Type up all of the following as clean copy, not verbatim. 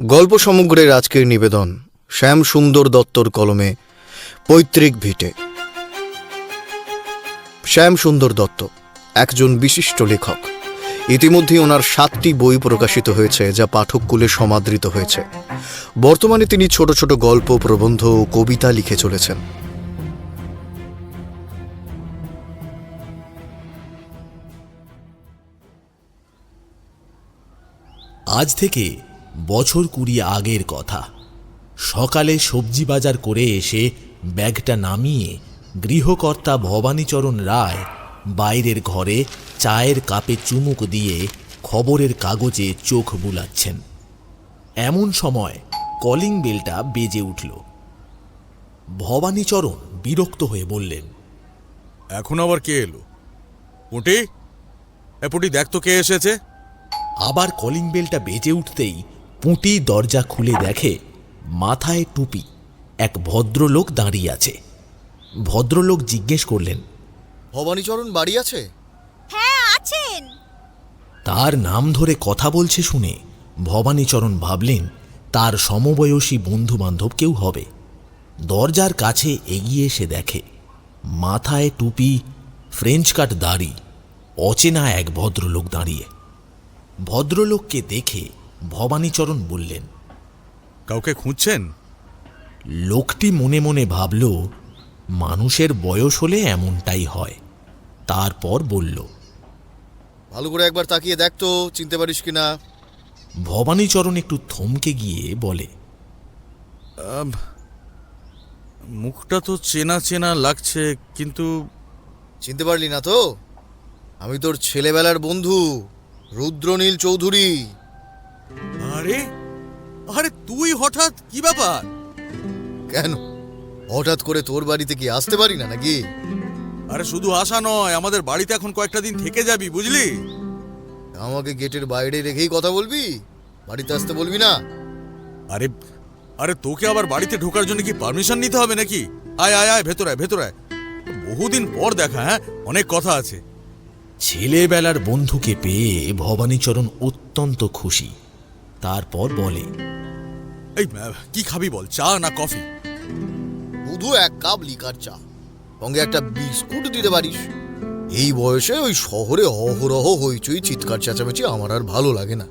গল্প সমগ্রের আজকের নিবেদন শ্যাম সুন্দর দত্তর কলমে পৈতৃক ভিটে। শ্যাম সুন্দর দত্ত একজন বিশিষ্ট লেখক। ইতিমধ্যেই ওনার 7টি বই প্রকাশিত হয়েছে, যা পাঠককুলে সমাদৃত হয়েছে। বর্তমানে তিনি ছোট ছোট গল্প, প্রবন্ধ ও কবিতা লিখে চলেছেন। আজ থেকে বছর 20 আগের কথা। সকালে সবজি বাজার করে এসে ব্যাগটা নামিয়ে গৃহকর্তা ভবানীচরণ রায় বাইরের ঘরে চায়ের কাপে চুমুক দিয়ে খবরের কাগজে চোখ বুলাচ্ছেন। এমন সময় কলিং বেলটা বেজে উঠল। ভবানীচরণ বিরক্ত হয়ে বললেন, এখন আবার কে এলো? পুটি, পুটি দেখ তো কে এসেছে। আবার কলিং বেলটা বেজে উঠতেই পুঁটি দরজা খুলে দেখে মাথায় টুপি এক ভদ্রলোক দাঁড়িয়ে আছে। ভদ্রলোক জিজ্ঞেস করলেন, ভবানীচরণ বাড়ি আছে? হ্যাঁ আছেন। তার নাম ধরে কথা বলছে শুনে ভবানীচরণ ভাবলেন তার সমবয়সী বন্ধু বান্ধব কেউ হবে। দরজার কাছে এগিয়ে এসে দেখে মাথায় টুপি, ফ্রেঞ্চ কাট দাড়ি, অচেনা এক ভদ্রলোক দাঁড়িয়ে। ভদ্রলোককে দেখে ভবানীচরণ বললেন, কাউকে খুঁজছেন? লোকটি মনে মনে ভাবল মানুষের বয়স হলে এমনটাই হয়। তারপর বলল, ভালো করে একবার তাকিয়ে দেখ তো, চিনতে পারিস কিনা। ভবানীচরণ একটু থমকে গিয়ে বলে, মুখটা তো চেনা চেনা লাগছে, কিন্তু চিনতে পারলি না তো? আমি তোর ছেলেবেলার বন্ধু রুদ্রনীল চৌধুরী। আরে আরে তুই হঠাৎ কি ব্যাপার? কেন, হঠাৎ করে তোর বাড়িতে কি আসতে পারি না নাকি? আরে শুধু আসা নয়, আমাদের বাড়িতে এখন কয়েকটা দিন থেকে যাবি, বুঝলি? আমাকে গেটের বাইরে রেখেই কথা বলবি, বাড়িতে আসতে বলবি না? আরে আরে তোকে আবার বাড়িতে ঢোকার জন্য কি পারমিশন নিতে হবে নাকি? আয় আয় আয়, ভেতর আয় ভেতর আয়। বহুদিন পর দেখা, হ্যাঁ, অনেক কথা আছে। ছেলেবেলার বন্ধুকে পেয়ে ভবানীচরণ অত্যন্ত খুশি। তারপর বলে, এই কি খাবি বল, চা না কফি? শুধু 1 কাপ লিকার চা, সঙ্গে একটা বিস্কুট দিতে পারিস। এই বয়সে ওই শহরে অহরহ হইচই চিৎকার চেঁচামেচি আমার আর ভালো লাগে না।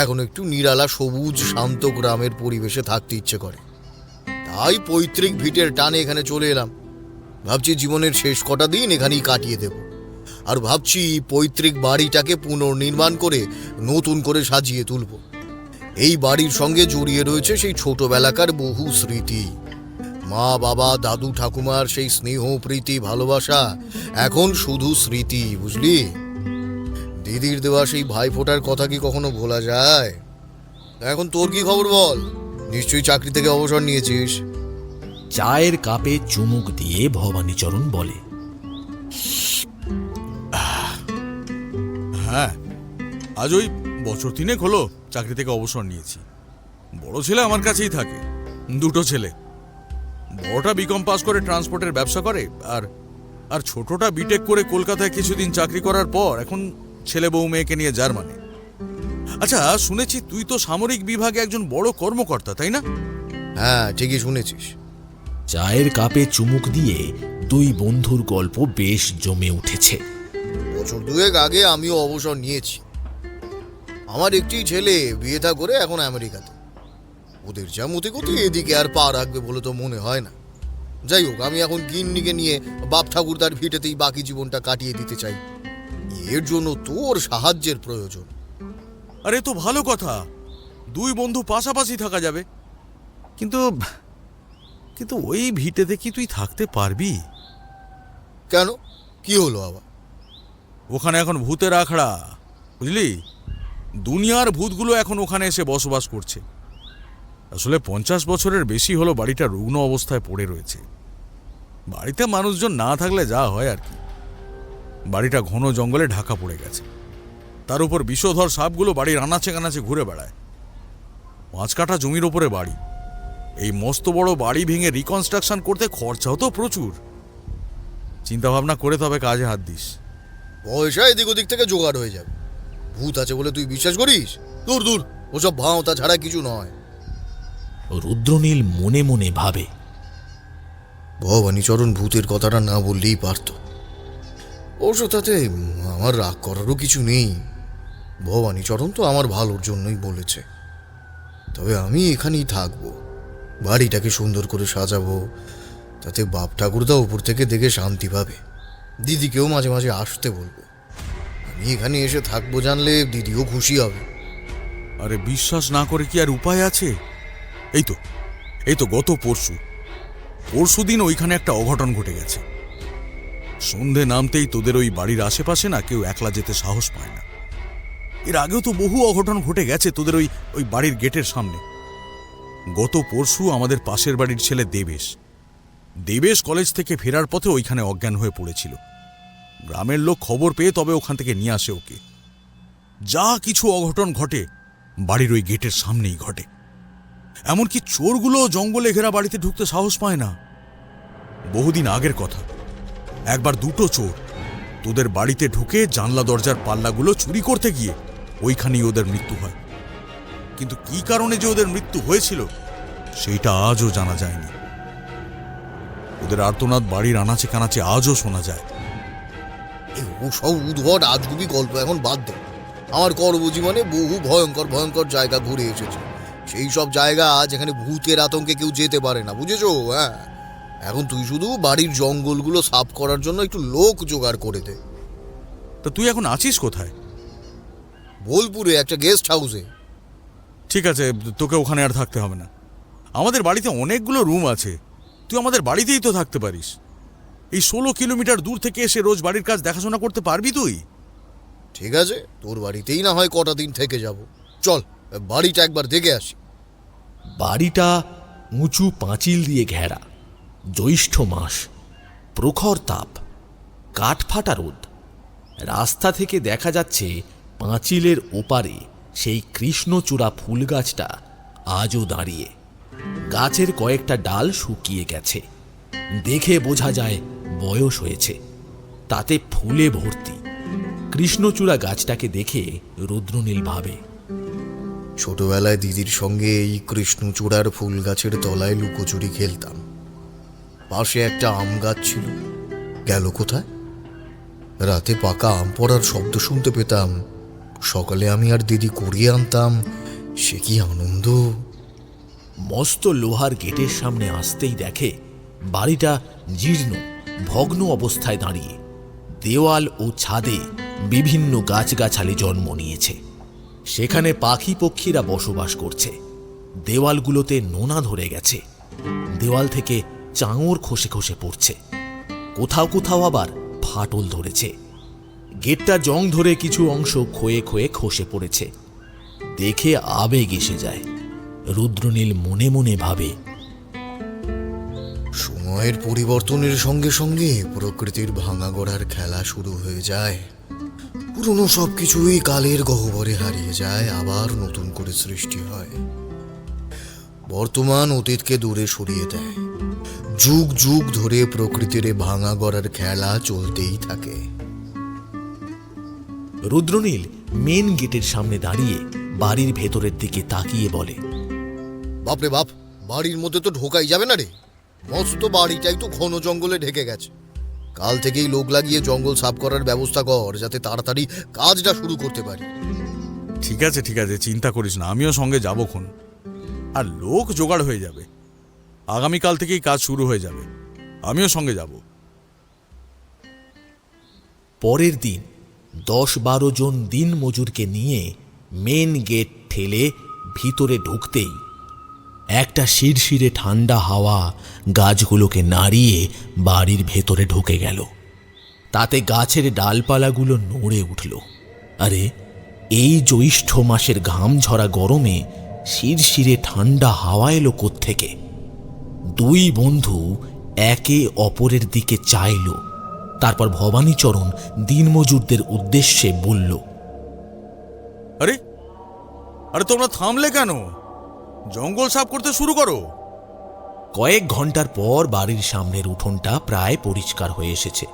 এখন একটু নিরালা সবুজ শান্ত গ্রামের পরিবেশে থাকতে ইচ্ছে করে। তাই পৈতৃক ভিটের টানে এখানে চলে এলাম। ভাবছি জীবনের শেষ কটা দিন এখানেই কাটিয়ে দেব। আর ভাবছি পৈতৃক বাড়িটাকে পুনর্নির্মাণ করে নতুন করে সাজিয়ে তুলব। এই বাড়ির সঙ্গে জড়িয়ে রয়েছে সেই ছোটবেলাকার বহু স্মৃতি। মা বাবা দাদু ঠাকুমার সেই স্নেহ প্রীতি ভালোবাসা এখন শুধু স্মৃতি, বুঝলি? দিদির দেওয়া সেই ভাইফোঁটার কথা কি কখনো ভোলা যায়? এখন তোর কি খবর বল? নিশ্চয়ই চাকরি থেকে অবসর নিয়েছিস। চায়ের কাপে চুমুক দিয়ে ভবানীচরণ বলে, হ্যাঁ, আজ ওই বছর 3 হলো চাকরি থেকে অবসর নিয়েছি। বড় ছেলে আমার কাছেই থাকে, 2টো ছেলে। বড়টা বিকম পাস করে ট্রান্সপোর্টের ব্যবসা করে, আর ছোটটা বিটেক করে কলকাতায় কিছুদিন চাকরি করার পর এখন ছেলে বউ মেয়েকে নিয়ে জার্মানি। আচ্ছা, শুনেছি তুই তো সামরিক বিভাগে একজন বড় কর্মকর্তা, তাই না? হ্যাঁ, ঠিকই শুনেছিস। চায়ের কাপে চুমুক দিয়ে দুই বন্ধুর গল্প বেশ জমে উঠেছে। বছর 2 আগে আমিও অবসর নিয়েছি। আমার একটি ছেলে বিয়ে থা করে এখন আমেরিকাতে। ওদের যা মতিগতি, এদিকে আর পা রাখবে বলে তো মনে হয় না। যাই হোক, আমি এখন গিন্নিকে নিয়ে বাপ ঠাকুরদার ভিটেতেই বাকি জীবনটা কাটিয়ে দিতে চাই। এর জন্য তোর সাহায্যের প্রয়োজন। আরে তো ভালো কথা, 2 বন্ধু পাশাপাশি থাকা যাবে। কিন্তু কিন্তু ওই ভিটেতে কি তুই থাকতে পারবি? কেন, কি হলো আবার? ওখানে এখন ভূতের আখড়া, বুঝলি? দুনিয়ার ভূতগুলো এখন ওখানে এসে বসবাস করছে। আসলে 50 বছরের বেশি হলো বাড়িটা রুগ্ন অবস্থায় পড়ে রয়েছে। বাড়িতে মানুষজন না থাকলে যা হয় আর কি। বাড়িটা ঘন জঙ্গলে ঢাকা পড়ে গেছে। তার উপর বিষধর সাপগুলো বাড়ির আনাচে কানাচে ঘুরে বেড়ায়। 5 কাঠা জমির ওপরে বাড়ি। এই মস্ত বড় বাড়ি ভেঙে রিকনস্ট্রাকশন করতে খরচাও তো প্রচুর। চিন্তা ভাবনা করে তবে কাজে হাত দিস। পয়সা এদিক ওদিক থেকে জোগাড় হয়ে যাবে। ভূত আছে বলে তুই বিশ্বাস করিস? দূর দূর, ওসব ভাঁওতা ছাড়া কিছু নয়। রুদ্রনীল মনে মনে ভাবে, ভবানীচরণ ভূতের কথাটা না বললেই পারত। অবশ্য তাতে আমার রাগ করারও কিছু নেই। ভবানীচরণ তো আমার ভালোর জন্যই বলেছে। তবে আমি এখানেই থাকবো, বাড়িটাকে সুন্দর করে সাজাবো, তাতে বাপ ঠাকুরদা উপর থেকে দেখে শান্তি পাবে। দিদিকেও মাঝে মাঝে আসতে বলবো। আমি এখানে এসে থাকবো জানলে দিদিও খুশি হবে। আরে বিশ্বাস না করে কি আর উপায় আছে? এই তো গত পরশুদিন ওইখানে একটা অঘটন ঘটে গেছে। সন্ধে নামতেই তোদের ওই বাড়ির আশেপাশে না কেউ একলা যেতে সাহস পায় না। এর আগেও তো বহু অঘটন ঘটে গেছে তোদের ওই বাড়ির গেটের সামনে। গত পরশু আমাদের পাশের বাড়ির ছেলে দেবেশ কলেজ থেকে ফেরার পথে ওইখানে অজ্ঞান হয়ে পড়েছিল। গ্রামের লোক খবর পেয়ে তবে ওখান থেকে নিয়ে আসে ওকে। যা কিছু অঘটন ঘটে বাড়ির ওই গেটের সামনেই ঘটে। এমনকি চোরগুলো জঙ্গলে ঘেরা বাড়িতে ঢুকতে সাহস পায় না। বহুদিন আগের কথা, একবার দুটো চোর তোদের বাড়িতে ঢুকে জানলা দরজার পাল্লাগুলো চুরি করতে গিয়ে ওইখানেই ওদের মৃত্যু হয়। কিন্তু কি কারণে যে ওদের মৃত্যু হয়েছিল সেইটা আজও জানা যায়নি। ওদের আর্তনাদ বাড়ির আনাচে কানাচে আজও শোনা যায়। ওসব উদ্ভট আজগুবি গল্প এখন বাদ দে। আমার কর্মজীবনে বহু ভয়ঙ্কর ভয়ঙ্কর জায়গা ঘুরে এসেছে। সেই সব জায়গা যেখানে ভূতের আতঙ্কে কেউ যেতে পারে না, বুঝেছো? হ্যাঁ, এখন তুই শুধু বাড়ির জঙ্গলগুলো সাফ করার জন্য একটু লোক জোগাড় করে দে। তা তুই এখন আছিস কোথায়? বোলপুরে একটা গেস্ট হাউসে। ঠিক আছে, তোকে ওখানে আর থাকতে হবে না। আমাদের বাড়িতে অনেকগুলো রুম আছে, তুই আমাদের বাড়িতেই তো থাকতে পারিস। এই 16 কিলোমিটার দূর থেকে এসে রোজ বাড়ির কাজ দেখাশোনা করতে পারবি তুই? ঠিক আছে, তোর বাড়িতেই না হয় কটা দিন থেকে যাব। চল বাড়িটা একবার দেখে আসি। বাড়িটা উঁচু পাঁচিল দিয়ে ঘেরা। জ্যৈষ্ঠ মাস, প্রখর তাপ, কাঠফাটা রোদ। রাস্তা থেকে দেখা যাচ্ছে পাঁচিলের ওপারে সেই কৃষ্ণচূড়া ফুল গাছটা আজও দাঁড়িয়ে। গাছের কয়েকটা ডাল শুকিয়ে গেছে, দেখে বোঝা যায় বয়স হয়েছে। তাতে ফুলে ভর্তি। কৃষ্ণচূড়া গাছটাকে দেখে রুদ্রনীল ভাবে, ছোটবেলায় দিদির সঙ্গে এই কৃষ্ণচূড়ার ফুল গাছের তলায় লুকোচুরি খেলতাম। পাশে একটা আম গাছ ছিল, গেল কোথায়? রাতে পাকা আম পড়ার শব্দ শুনতে পেতাম। সকালে আমি আর দিদি কুড়িয়ে আনতাম। সে কি আনন্দ! মস্ত লোহার গেটের সামনে আসতেই দেখে বাড়িটা জীর্ণ ভগ্ন অবস্থায় দাঁড়িয়ে। দেওয়াল ও ছাদে বিভিন্ন গাছগাছালি জন্ম নিয়েছে। সেখানে পাখি পক্ষীরা বসবাস করছে। দেওয়ালগুলোতে নোনা ধরে গেছে, দেওয়াল থেকে চাঙর খসে খসে পড়ছে। কোথাও কোথাও আবার ফাটল ধরেছে। গেটটা জং ধরে কিছু অংশ ক্ষয়ে ক্ষয়ে খসে পড়েছে। দেখে আবেগ এসে যায়। রুদ্রনীল মনে মনে ভাবে, সময়ের পরিবর্তনের সঙ্গে সঙ্গে প্রকৃতির ভাঙা গড়ার খেলা শুরু হয়ে যায়। পুরনো সবকিছুই কালের গহ্বরে হারিয়ে যায়, আবার নতুন করে সৃষ্টি হয়। বর্তমান অতীতকে দূরে সরিয়ে দেয়। যুগ যুগ ধরে প্রকৃতির ভাঙা গড়ার খেলা চলতেই থাকে। রুদ্রনীল মেন গেটের সামনে দাঁড়িয়ে বাড়ির ভেতরের দিকে তাকিয়ে বলে, বাপরে বাপ, বাড়ির মধ্যে তো ঢোকাই যাবে না রে। মস্ত বাড়িটাই তো ঘন জঙ্গলে ঢেকে গেছে। কাল থেকেই লোক লাগিয়ে জঙ্গল সাফ করার ব্যবস্থা কর, যাতে তাড়াতাড়ি কাজটা শুরু করতে পারি। ঠিক আছে, চিন্তা করিস না, আমিও সঙ্গে যাবক্ষণ। আর লোক জোগাড় হয়ে যাবে। আগামীকাল থেকেই কাজ শুরু হয়ে যাবে, আমিও সঙ্গে যাব। পরের দিন 10-12 জন দিন মজুরকে নিয়ে মেন গেট ঠেলে ভিতরে ঢুকতেই একটা শিরশিরে ঠান্ডা হাওয়া গাছগুলোকে নাড়িয়ে বাড়ির ভেতরে ঢুকে গেল। তাতে গাছের ডালপালাগুলো নড়ে উঠল। আরে, এই জ্যৈষ্ঠ মাসের ঘাম ঝরা গরমে শিরশিরে ঠান্ডা হাওয়া এলো কোত্থেকে? দুই বন্ধু একে অপরের দিকে চাইল। তারপর ভবানীচরণ দিনমজুরদের উদ্দেশ্যে বলল, আরে তোমরা থামলে কেন? জঙ্গল সাফ করতে শুরু করো। কয়েক ঘন্টার পর বাড়ির সামনের উঠোনটা প্রায় পরিষ্কার হয়ে এসেছে।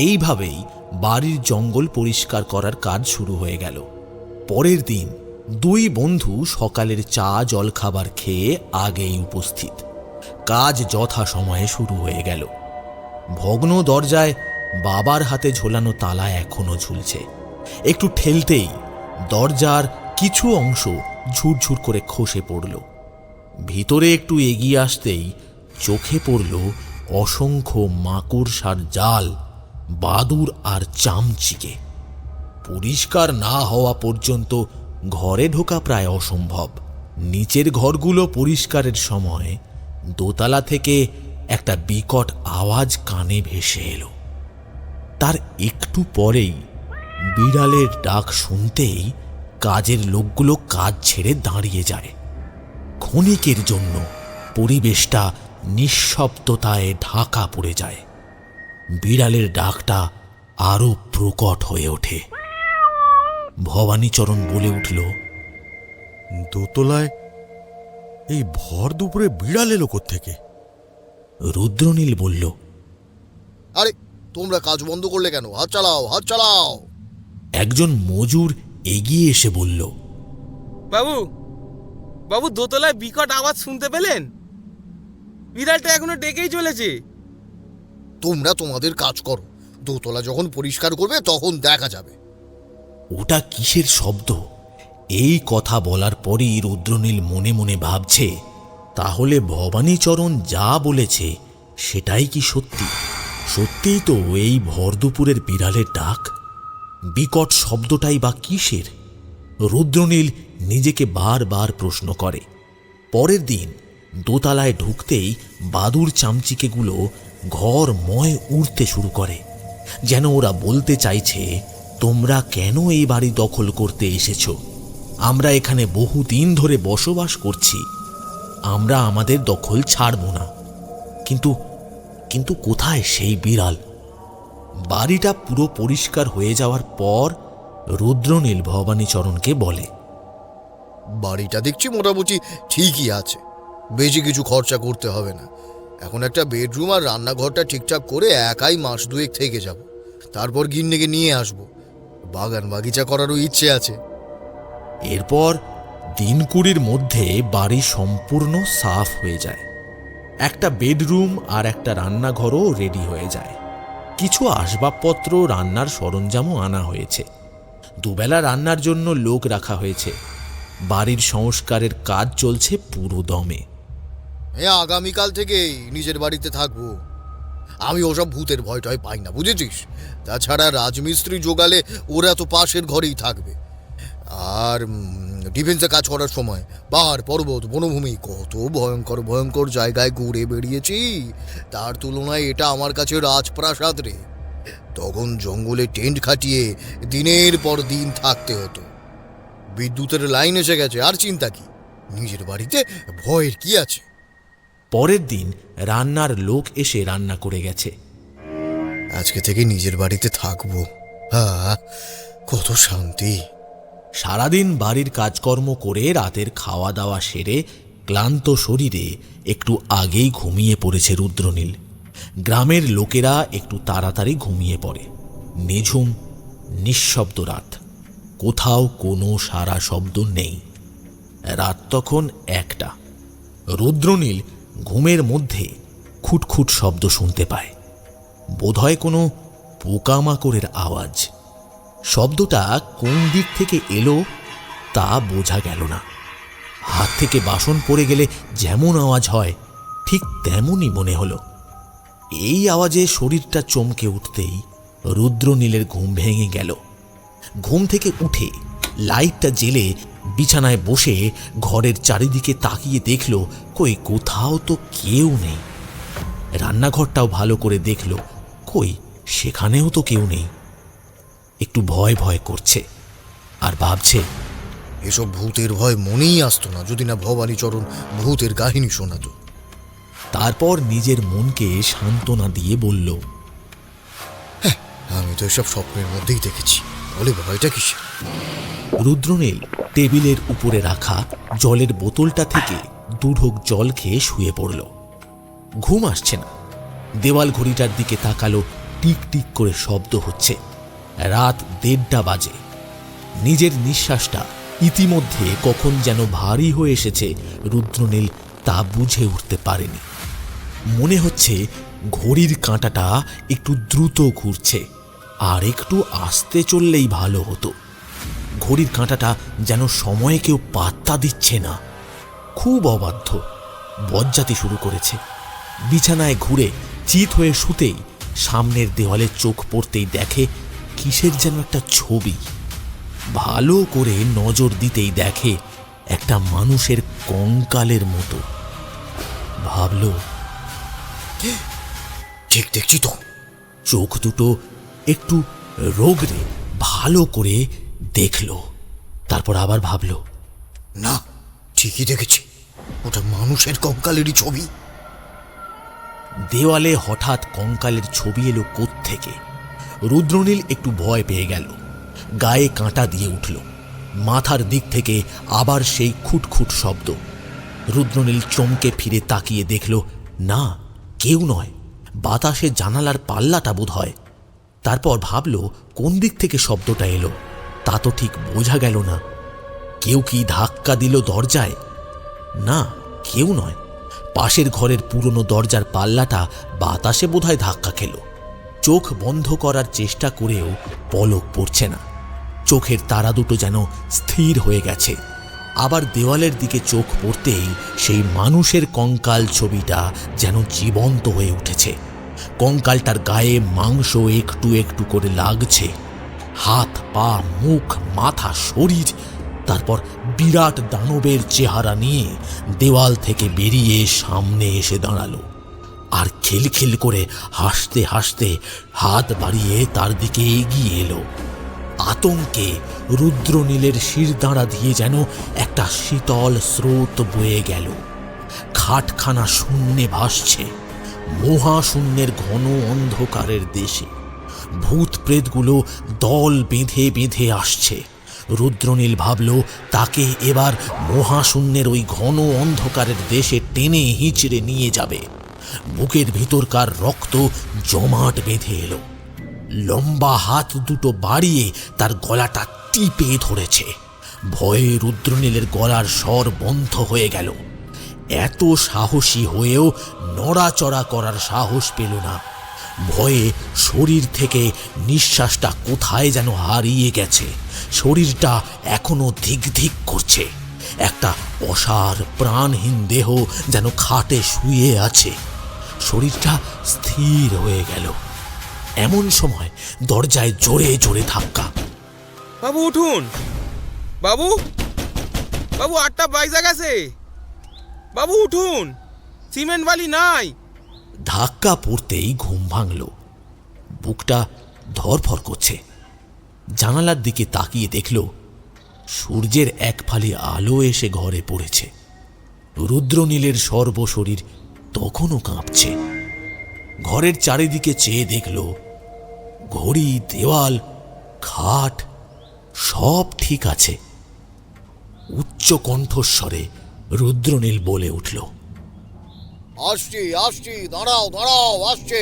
এইভাবেই বাড়ির জঙ্গল পরিষ্কার করার কাজ শুরু হয়ে গেল। পরের দিন দুই বন্ধু সকালের চা জলখাবার খেয়ে আগেই উপস্থিত। কাজ যথাসময়ে শুরু হয়ে গেল। ভগ্ন দরজায় বাবার হাতে ঝোলানো তালা এখনো ঝুলছে। একটু ঠেলতেই দরজার কিছু অংশ ঝুরঝুর করে খসে পড়ল। ভিতরে একটু এগিয়ে আসতেই চোখে পড়ল অসংখ্য মাকড়সার জাল, বাদুড় আর চামচিকে। পরিষ্কার না হওয়া পর্যন্ত ঘরে ঢোকা প্রায় অসম্ভব। নিচের ঘরগুলো পরিষ্কারের সময় দোতলা থেকে একটা বিকট আওয়াজ কানে ভেসে এলো। তার একটু পরেই বিড়ালের ডাক শুনতেই কাজের লোকগুলো কাজ ছেড়ে দাঁড়িয়ে যায়। ক্ষণিকের জন্য পরিবেশটা নিঃশব্দতায় ঢাকা পড়ে যায়। বিড়ালের ডাকটা আরো প্রকট হয়ে ওঠে। ভবানীচরণ বলে উঠল, দোতলায় এই ভর দুপুরে বিড়াল এলো কোত্থেকে? রুদ্রনীল বলল, আরে তোমরা কাজ বন্ধ করলে কেন? হাত চালাও, হাত চালাও। একজন মজুর এগিয়ে এসে বলল, বাবু বাবু দোতলায় বিকট আওয়াজ শুনতে পেলেন? বিড়ালটা এখনো ডেকেই চলেছে। তোমরা তোমাদের কাজ করো, দোতলা যখন পরিষ্কার করবে তখন দেখা যাবে। ওটা কিসের শব্দ? এই কথা বলার পরই রুদ্রনীল মনে মনে ভাবছে, তাহলে ভবানীচরণ যা বলেছে সেটাই কি সত্যি? সত্যিই তো এই ভরদুপুরের বিড়ালের ডাক। বিকট শব্দটাই বা কিসের? রুদ্রনীল নিজেকে বারবার প্রশ্ন করে। পরের দিন দোতলায় ঢুকতেই বাদুড় চামচিকেগুলো ঘরময় উড়তে শুরু করে, যেন ওরা বলতে চাইছে, তোমরা কেন এই বাড়ি দখল করতে এসেছো? আমরা এখানে বহুদিন ধরে বসবাস করছি, আমরা আমাদের দখল ছাড়ব না। কিন্তু কিন্তু কোথায় সেই বিড়াল? বাড়িটা পুরো পরিষ্কার হয়ে যাওয়ার পর রুদ্রনীল ভবানীচরণকে বলে, বাড়িটা দেখছি মোটামুটি ঠিকই আছে, বেশি কিছু খরচা করতে হবে না। এখন একটা বেডরুম আর রান্নাঘরটা ঠিকঠাক করে একাই মাস দুয়েক থেকে যাব, তারপর গিন্নিকে নিয়ে আসব। বাগান বাগিচা করারও ইচ্ছে আছে। এরপর দিন কুড়ির মধ্যে বাড়ি সম্পূর্ণ সাফ হয়ে যায়। একটা বেডরুম আর একটা রান্নাঘরও রেডি হয়ে যায়। কিছু আসবাবপত্র, রান্নার সরঞ্জামও আনা হয়েছে। দুবেলা রান্নার জন্য লোক রাখা হয়েছে। বাড়ির সংস্কারের কাজ চলছে পুরো দমে। আগামীকাল থেকেই নিজের বাড়িতে থাকবো। আমি ওসব ভূতের ভয় টয় পাই না, বুঝেছিস? তাছাড়া রাজমিস্ত্রি জোগালে ওরা তো পাশের ঘরেই থাকবে। আর ডিফেন্সে কাজ করার সময় পাহাড় পর্বত বনভূমি কত ভয়ঙ্কর ভয়ঙ্কর জায়গায় ঘুরে বেরিয়েছি, তার তুলনায় এটা আমার কাছে রাজপ্রাসাদ রে। তখন জঙ্গলে টেন্ট খাটিয়ে দিনের পর দিন থাকতে হতো। বিদ্যুতের লাইন এসে গেছে, আর চিন্তা কি? নিজের বাড়িতে ভয়ের কি আছে? পরের দিন রান্নার লোক এসে রান্না করে গেছে। আজকে থেকে নিজের বাড়িতে থাকবো, কত শান্তি। সারাদিন বাড়ির কাজকর্ম করে রাতের খাওয়া দাওয়া সেরে ক্লান্ত শরীরে একটু আগেই ঘুমিয়ে পড়েছে রুদ্রনীল। গ্রামের লোকেরা একটু তাড়াতাড়ি ঘুমিয়ে পড়ে। নিঝুম নিঃশব্দ রাত, কোথাও কোনো সারা শব্দ নেই। রাত তখন 1টা। রুদ্রনীল ঘুমের মধ্যে খুটখুট শব্দ শুনতে পায়, বোধহয় কোনো পোকামাকড়ের আওয়াজ। শব্দটা কোন দিক থেকে এলো তা বোঝা গেল না। হাত থেকে বাসন পড়ে গেলে যেমন আওয়াজ হয় ঠিক তেমনই মনে হলো। এই আওয়াজে শরীরটা চমকে উঠতেই রুদ্রনীলের ঘুম ভেঙে গেল। ঘুম থেকে উঠে লাইটটা জেলে বিছানায় বসে ঘরের চারিদিকে তাকিয়ে দেখল, কই কোথাও তো কেউ নেই। রান্নাঘরটাও ভালো করে দেখল, কই সেখানেও তো কেউ নেই। একটু ভয় ভয় করছে আর ভাবছে, এসব ভূতের ভয় মনেই আসতো না যদি না ভবানীচরণ ভূতের কাহিনী শোনাতো। তারপর নিজের মনকে সান্ত্বনা দিয়ে বলল, আমি তো এসব স্বপ্নের মধ্যেই দেখেছি, বলে ভয়টা কিসে? রুদ্রনীল টেবিলের উপরে রাখা জলের বোতলটা থেকে 2 ঢোক জল খেয়ে শুয়ে পড়ল। ঘুম আসছে না। দেওয়াল ঘড়িটার দিকে তাকালো, টিক টিক করে শব্দ হচ্ছে। রাত 1:30 বাজে। নিজের নিঃশ্বাসটা ইতিমধ্যে কখন যেন ভারী হয়ে এসেছে রুদ্রনীল তা বুঝে উঠতে পারেনি। মনে হচ্ছে ঘড়ির কাঁটাটা একটু দ্রুত ঘুরছে, আর একটু আস্তে চললেই ভালো হতো। ঘড়ির কাঁটাটা যেন সময়ে কেউ পাত্তা দিচ্ছে না। খুব অবাধ্য, বজ্জাতি শুরু করেছে। বিছানায় ঘুরে চিত হয়ে শুতেই সামনের দেওয়ালে চোখ পড়তেই দেখে কিসের যেন একটা ছবি। ভালো করে নজর দিতেই দেখে একটা মানুষের কঙ্কালের মতো। ভাবল, ঠিক দেখছি তো। চোখ দুটো একটু রোগরে ভালো করে দেখল। তারপর আবার ভাবল, না, ঠিকই দেখেছি, ওটা মানুষের কঙ্কালেরই ছবি। দেওয়ালে হঠাৎ কঙ্কালের ছবি এলো কোত্থেকে। রুদ্রনীল একটু ভয় পেয়ে গেল, গায়ে কাঁটা দিয়ে উঠল। মাথার দিক থেকে আবার সেই খুটখুট শব্দ। রুদ্রনীল চমকে ফিরে তাকিয়ে দেখল, না, কেউ নয়, বাতাসে জানালার পাল্লাটা বোধ হয়। তারপর ভাবল, কোন দিক থেকে শব্দটা এলো তা তো ঠিক বোঝা গেল না। কেউ কি ধাক্কা দিল দরজায়? না, কেউ নয়। পাশের ঘরের পুরনো দরজার পাল্লাটা বাতাসে বোধহয় ধাক্কা খেল। চোখ বন্ধ করার চেষ্টা করেও পলক পড়ছে না। চোখের তারা দুটো যেন স্থির হয়ে গেছে। আবার দেওয়ালের দিকে চোখ পড়তেই সেই মানুষের কঙ্কাল ছবিটা যেন জীবন্ত হয়ে উঠেছে। কঙ্কালটার গায়ে মাংস একটু একটু করে লাগছে। হাত, পা, মুখ, মাথা, শরীর, তারপর বিরাট দানবের চেহারা নিয়ে দেওয়াল থেকে বেরিয়ে সামনে এসে দাঁড়ালো, আর খিলখিল করে হাসতে হাসতে হাত বাড়িয়ে তার দিকে এগিয়ে এলো। আতঙ্কে রুদ্রনীলের শিরদাঁড়া দিয়ে যেন একটা শীতল স্রোত বয়ে গেল। খাটখানা শূন্যে ভাসছে, মহাশূন্যের ঘন অন্ধকারের দেশে। ভূত প্রেতগুলো দল বেঁধে বেঁধে আসছে। রুদ্রনীল ভাবল, তাকে এবার মহাশূন্যের ওই ঘন অন্ধকারের দেশে টেনে হিঁচড়ে নিয়ে যাবে। বুকের ভিতরকার রক্ত জমাট বেঁধে এলো। লম্বা হাত দুটো বাড়িয়ে তার গলাটা টিপে ধরেছে। ভয়ে রুদ্রনীলের গলার স্বর বন্ধ হয়ে গেল। এত সাহসী হয়েও নড়াচড়া করার সাহস পেল না। ভয়ে শরীর থেকে নিঃশ্বাসটা কোথায় যেন হারিয়ে গেছে। শরীরটা এখনো ধিক ধিক করছে। একটা অসার প্রাণহীন দেহ যেন খাটে শুয়ে আছে। শরীরটা স্থির হয়ে গেল। এমন সময় দরজায় জোরে জোরে ধাক্কা। বাবু উঠুন, বাবু, বাবু 8টা বাইজা গেছে, বাবু উঠুন, সিমেন্ট বালি নাই। ধাক্কা পড়তেই ঘুম ভাঙল। বুকটা ধরফর করছে। জানালার দিকে তাকিয়ে দেখল সূর্যের এক ফালি আলো এসে ঘরে পড়েছে। রুদ্রনীলের সর্বশরীর তখনও কাঁপছে। ঘরের চারিদিকে চেয়ে দেখল ঘড়ি, দেওয়াল, খাট সব ঠিক আছে। উচ্চ কণ্ঠস্বরে রুদ্রনীল বলে উঠল, আসছি আসছি, দাঁড়াও দাঁড়াও, আসছে।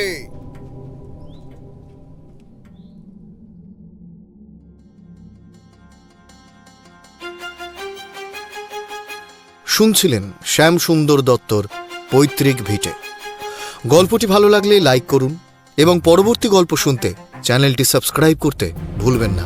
শুনছিলেন শ্যাম সুন্দর দত্তর পৈতৃক ভিটে। গল্পটি ভালো লাগলে লাইক করুন এবং পরবর্তী গল্প শুনতে চ্যানেলটি সাবস্ক্রাইব করতে ভুলবেন না।